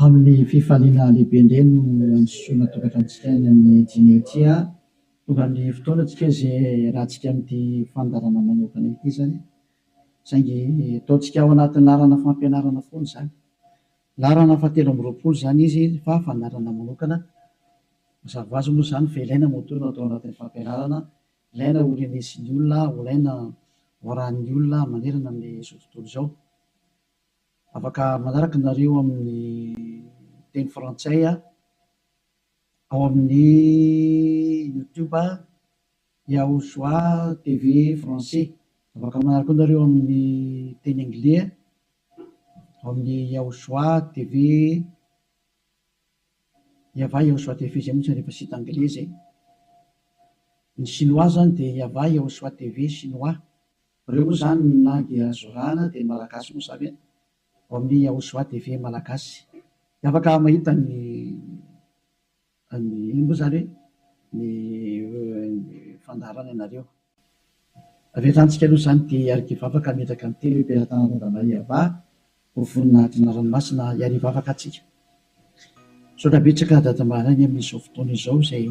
amin'ny fifaliana lehibe indray no ansoana tokatrano ny jinetia tonga ny fotoanantsika izay rahantsika amin'ity fandarana manokana ity zany saingy ataontsika ao anatin'ny larana fampianarana foana zany larana fahatelo amby roapolo zany izy fa fandarana manokana mazava azy moa zany fa ilaina motorina atao anatin'ny fampianarana ilaina ho renesin'ny olona ilaina hoarahan'ny olona manerana amin'izao tontolo izao. Afaka manaraka nareo amin'ny teny frantsay ao amin'ny YouTube Yahushua TV français. Afaka manaraka nareo amin'ny teny anglais ao amin'ny Yahushua TV Yahushua TV zay mihitsy rehefa sita anglais zay. Ny chinois zany dia Yahushua TV chinois. Reo moa zany ny langy azorana dia malagasy moa zany ao amin'ny Yahushua TV malagasy. Afaka mahita ny moa zany ny fandarana ianareo. Rehetantsika aloha zany dia arikivavaka metraka amin'ny telo mpiara-tanana Andriamariava ho voninahitry ny ranomasina iarivavaka atsika. Saotra betsaka dadamarany amin'izao fotoana izao izay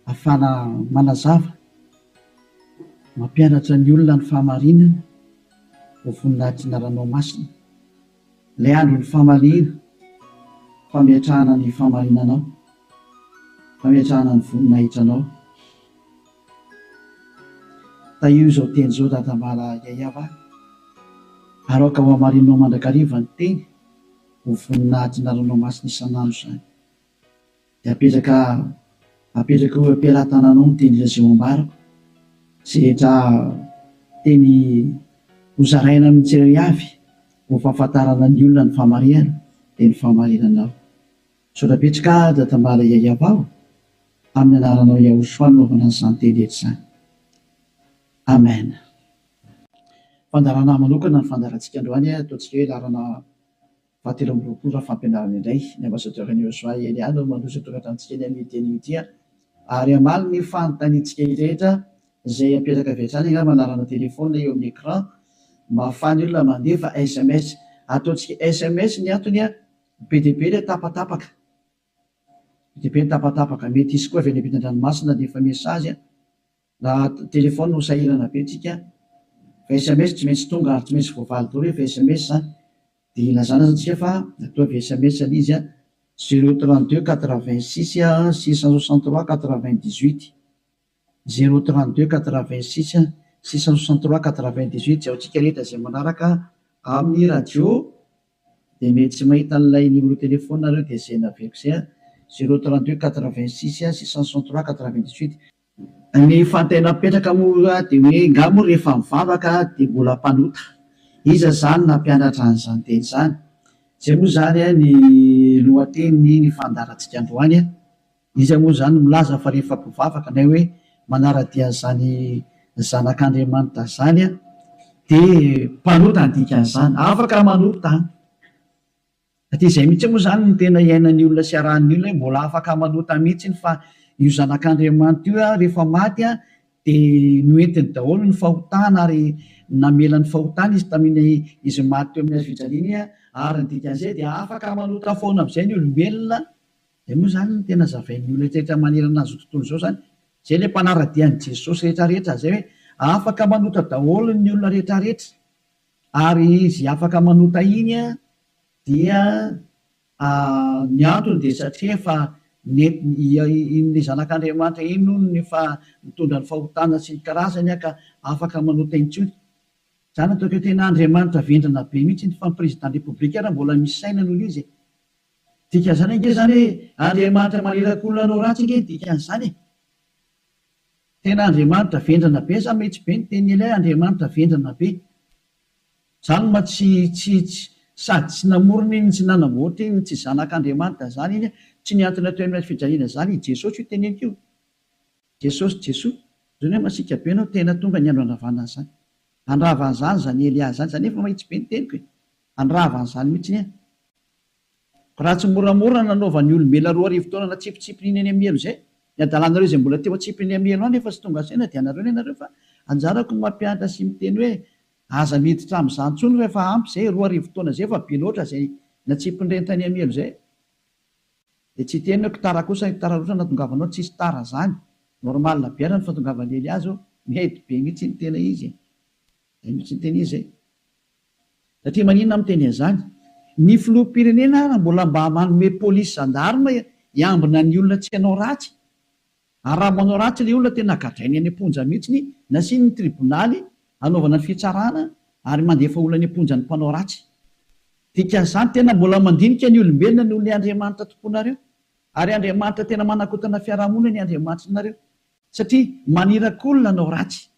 ahafana manazava mampianatra ny olona ny fahamarinana ho voninahitry ny ranomasina. Ilay andro ny fahamarina famiatrahana ny fahamarinanao, famiatrahana ny voninahitranao. Io izao teny izao dadamala Yayava, aroka ho hamarinanao mandrakariva ny teny ho voninahitry ny ranomasina isan'andro zany. Dia apetraka ho ampiara-tananao ny teny izay ambarako sy rehetra teny hozaraina amin'ny tsirairay avy ho fahafantarana ny olona ny fahamarinana dia ny fahamarinanao. Saotra betsaka dadamala Yayava amin'ny anaranao Yahushua no anaovana an'izany teny rehetra izany. Amen. Fandarana manokana ny fandarantsika androany ataontsika hoe larana fahatelo amby roapolo fampianarana indray ny ambasadorany Yahushua Eliana no mandroso tokatranontsika eny amin'ny teny ity ary amaly ny fanontaniantsika rehetra izay apetraka avy hatrany angamba manarana telefona eo amin'ny écran mba ahafahany olona mandefa SMS. Ataontsika SMS ny antony be dia be ilay tapatapaka, be dia be ny tapatapaka. Mety isy koa avy any ampitan-dranomasina dia efa mesazy raha telefona no sahirana be tsika fa SMS tsy maintsy tonga ary tsy maintsy voavaly daholo rehefa SMS zany. Dia ilazana zany tsika fa atao avy SMS izy 032 86 663 98 032 86 663 98 zay antsika rehetra izay manaraka amin'ny radio dia mety tsy mahita an'ilay numéro telefona nareo dia izay naveriko izay 032 86 663 98. Ny fantaina mipetraka moa dia hoe ngamo rehefa mivavaka dia mbola mpanota iza zany nampianatra an'izany teny izany. Izay moa zany ny lohateny ny fandarantsika androany. Izy moa zany milaza fa rehefa mpivavaka na hoe manaradia an'izany zanak'Andriamanitra zany dia mpanota ny dikan'izany, afaka manota. Dia izay mihitsy moa zany ny tena iainan'ny olona sy arahan'ny olona mbola afaka manota mihitsy fa io zanak'Andriamanitra io rehefa maty dia noentiny daholo ny fahotana ary namelany fahotana izy tamin'ny izy maty teo amin'ny hazo fijaliana ary ny dikan'izay dia afaka manota foana amin'izay ny olombelona. Dia moa zany ny tena zavain'ny olona rehetra manerana azy tontolo izao zany izay ilay mpanaradian'i Jesosy rehetrarehetra zay hoe afaka manota daholo ny olona rehetrarehetra ary izy afaka manota iny dia ny antony dia satria efa ny zanak'Andriamanitra iny no ny mitondra ny fahotana sy ny karazany ka afaka manota intsony. Zany ataoko hoe tena Andriamanitra vendrana be mihitsy ny fampirezidan repoblika raha mbola misy saina noho izy. Dikan'izany ange zany hoe Andriamanitra maneraka olona anao ratsy ange dikan'izany. Tena Andriamanitra vendrana be sa mety be ny teny ilay Andriamanitra vendrana be. Zany ma tsy sady tsy namorona iny tsy nanamboatra iny tsy zanak'Andriamanitra zany iny tsy niantona teo amin'ny fijaliana zany Jesosy io teneniko io. Jesosy zany hoe masika be anao tena tonga ny andro andravana zany. Andravana zany zany Elia zany zany efa mahitsy be ny teniko e. Andravana zany mihitsy raha tsy moramora nanaovan'ny olombelona 2 na tsipitsipinyny eny amin'ny elo zay. Ny adalanareo izay mbola teo atsipiny amin'ny elo any efa tsy tonga saina dia nareo nareo fa anjarako mampianatra sy miteny hoe aza miditra amin'izany intsony rehefa ampy zay 2 arivo taona zay fa be loatra zay na tsy mpindrentany amielo zay dia tsy teny hoe tara kosa tara loatra natongavanao tsisy tara zany normal biana ny fatongavany ely azy mety be mihitsy ny tena izy mihitsy ny tena izy zay satria maninona miteny an'izany ny filoham-pirenena raha mbola mba manome polisy zandarma hiambina ny olona tsy hanao ratsy ary raha manao ratsy ilay olona tena gadrainy any am-ponja mihitsy nasiny ny tribonaly anaovana ny fitsarana ary mandefa olona any am-ponja ny mpanao ratsy dikan'izany tena mbola mandinika ny olombelona noho ny Andriamanitra tomponareo ary Andriamanitra tena manakotana fiarahamonina ny Andriamanitra nareo satria maniraka olona anao ratsy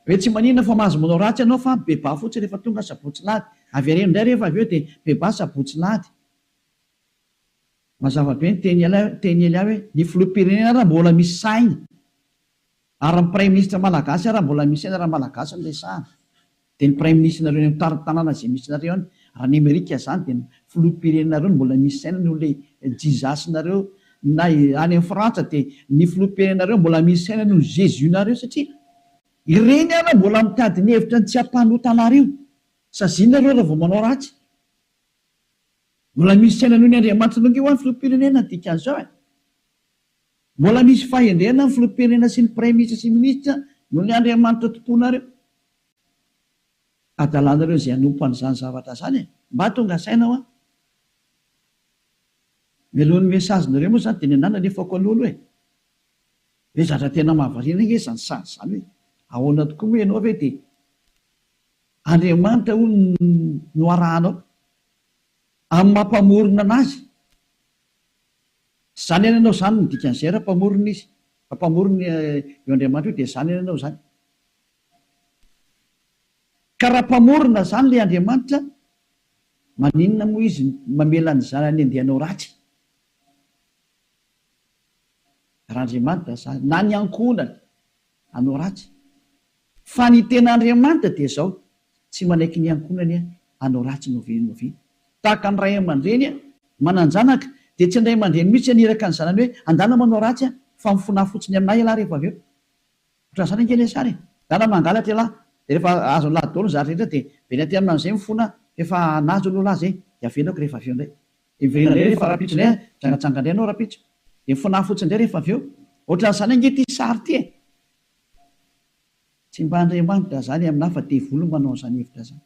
hoe tsy manina fa mahazo manao ratsy ianao fa beba fotsiny rehefa tonga sabotsy lahady avy areno indray rehefa avy eo dia beba sabotsy lahady mazava be ny teny ely ahy hoe ny filoham-pirenena raha mbola misy saina ary ny prime ministre malagasy raha mbola misy saina raha malagasy no resahana dia ny prime ministre nareo ny tanàna izay misy nareo any raha ny Amerika izany dia ny filoham-pirenenareo mbola misy saina noho ilay jizasinareo na any amin'ny Frantsa dia ny filoham-pirenenareo mbola misy saina noho Jésus nareo satria ireny ara mbola mitady ny hevitra ny tsy hampanota anareo sazinareo raha vao manao ratsy mbola misy saina noho ny Andriamanitra nonge ho an'ny filoham-pirenena dikan'izao mbola misy fahendrena ny filoham-pirenena sy ny prime ministre sy ministra noho ny Andriamanitra tomponareo adalanareo izay hanompo an'izany zavatra zany mba tonga saina mialohan'ny mesazinareo moa zany dia ny anana nefako alolo hoe zatra tena mahavariana nge zany sady zany hoe ahoana tokoa moa ianao ve dia Andriamanitra no arahanao amin'ny mampamorona anazy zany ianao zany ny dikan'izay raha mpamorona izy mpamorona eo Andriamanitra io dia zany ianao zany ka raha mpamorona zany ilay Andriamanitra maninona moa izy mamela ny zanany andehanao ratsy raha Andriamanitra zany na ny ankonany anao ratsy fa ny tena Andriamanitra dia zao tsy manaiky ny ankonany anao ratsy novi tahaka ny ray aman-dreny mananjanaka dia tsy ndray aman-dreny mihitsy aniraka ny zanany hoe andana manao ratsy fa mifona fotsiny aminay ialahy rehefa avy eo ohatran' izany angely sary dana mangalatra ialahy dia rehefa azo lahy daholo zatra rehetra dia veny aty amin'izay mifona efa nazo aloha lahy zay dia avelako rehefa avy eo indray ivirina indray rehefa rapitso indray jangatsanga indray anao rapitso dia mifona fotsiny indray rehefa avy eo ohatran'izany ange ty sary ty tsy mba Andriamanitra zany aminahy fa devolo manao zany hevitra zany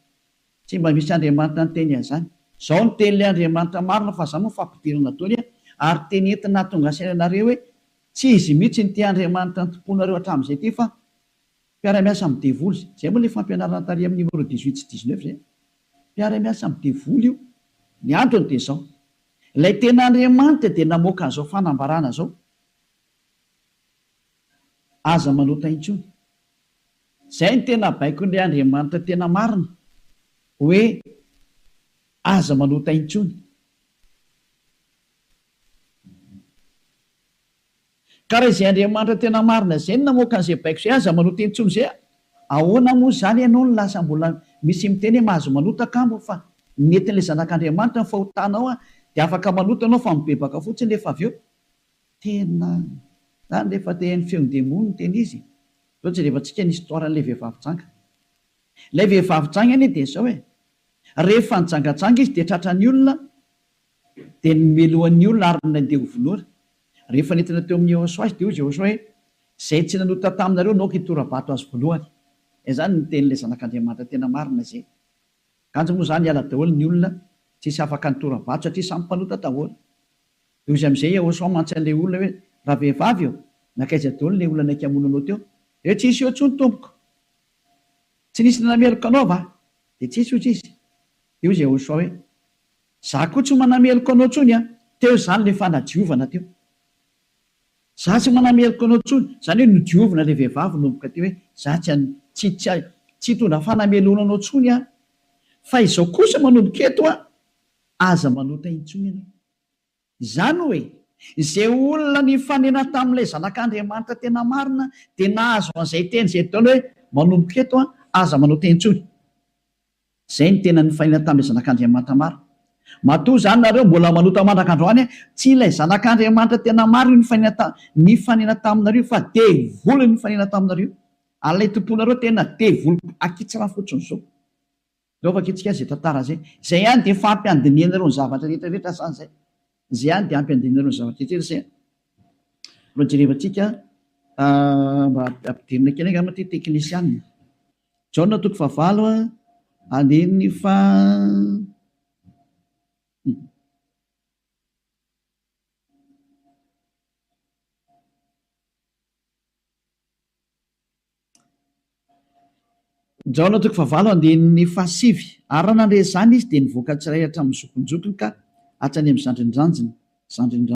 tsy mba misy Andriamanitra ny teny an'izany zao ny tenin'ilay Andriamanitra marina fa zany moa fampidirana taony ary teny entina tonga sainanareo hoe tsy izy mihitsy ny ty Andriamanitra ny tomponareo hatramin'izay ty fa mpiara-miasa amin'ny devoly zay moa ilay fampianarana tary amin'ny numéro 18 sy 19 zay mpiara-miasa amin'ny devoly io ny antony dia zao ilay tena Andriamanitra dia namoaka an'izao fanambarana zao aza manota intsony zay ny tena baiko ilay Andriamanitra tena marina hoe aza manota intsony ka raha izay Andriamanitra tena marina zay ny namoaka an'izay baiko zay aza manota intsony zay ahoana moa zany ianao ny lasa mbola misy miteny hoe mahazo manota kambo fa netin'ilay zanak'Andriamanitra ny fahotanao dia afaka manota anao fa mibebaka fotsiny rehefa avy eo tena zany rehefa te ny feon-demony ny teny izy ohatsy rehefa tsika ny histoiran'ilay vehivavy janga ilay vehivavy janga iny dia zao hoe rehefa nijangatsanga izy dia tratrany olona dia nymelohan'ny olona ary nandeha hovonoana rehefa nentina teo amin'ny Joshua izy dia hoy Joshua hoe zay tsy nanota taminareo naoka hitorabato azy voalohany zany ny tenin'ilay zanak'Andriamanitra tena marina zay kanjo moa zany hiala daholo ny olona tsisy afaka nitorabato satria samy mpanota daholo dia izy amin'izay Joshua mantsy an'ilay olona hoe raha vehivavy eo nakaiza daholo ilay olona naiky hamonanao teo hoe tsisy eo tsony tompoko tsy nisy nanameloko anao va dia tsisy io tsisy io izay Joshua hoe za koa tsy manameloko anao tsony teo zany ilay fanadiovana teo za tsy manameloko anao tsony zany hoe nodiovina ilay vehivavy nomboka teo hoe za tsy hitondra fanamelona anao tsony fa izao kosa manomboka eto aza manota intsony ianao izany hoe izay olona ny fanena tamin'ilay zanak'Andriamanitra tena marina dia nahazo an'izay teny izay taona hoe manomboka eto aza manota intsony zay ny tena ny fanena tamin'ilay zanak'Andriamanitra marina matoa zany nareo mbola manota mandrak'androany tsy ilay zanak'Andriamanitra tena marina ny fanena taminareo fa devoly ny fanena taminareo alay tomponareo tena devoly akitsira fotsiny zao Laovaka itsika zay tantara zay. Zay ihany dia efa ampiandiniana ireo ny zavatra rehetrarehetra san'izay. Zay ihany dia ampiandiniana ireo ny zavatra rehetrarehetra zay. Mba jerevantsika mba ampidirina kely angamba ty teknisianina. Jaona 9 andininy fa Jaona 9 andininy fa 7 ary raha nandre zany izy dia nivoaka tsiray hatramin'ny zokonjokony ka hatrany amin'ny zandrinjanjiny.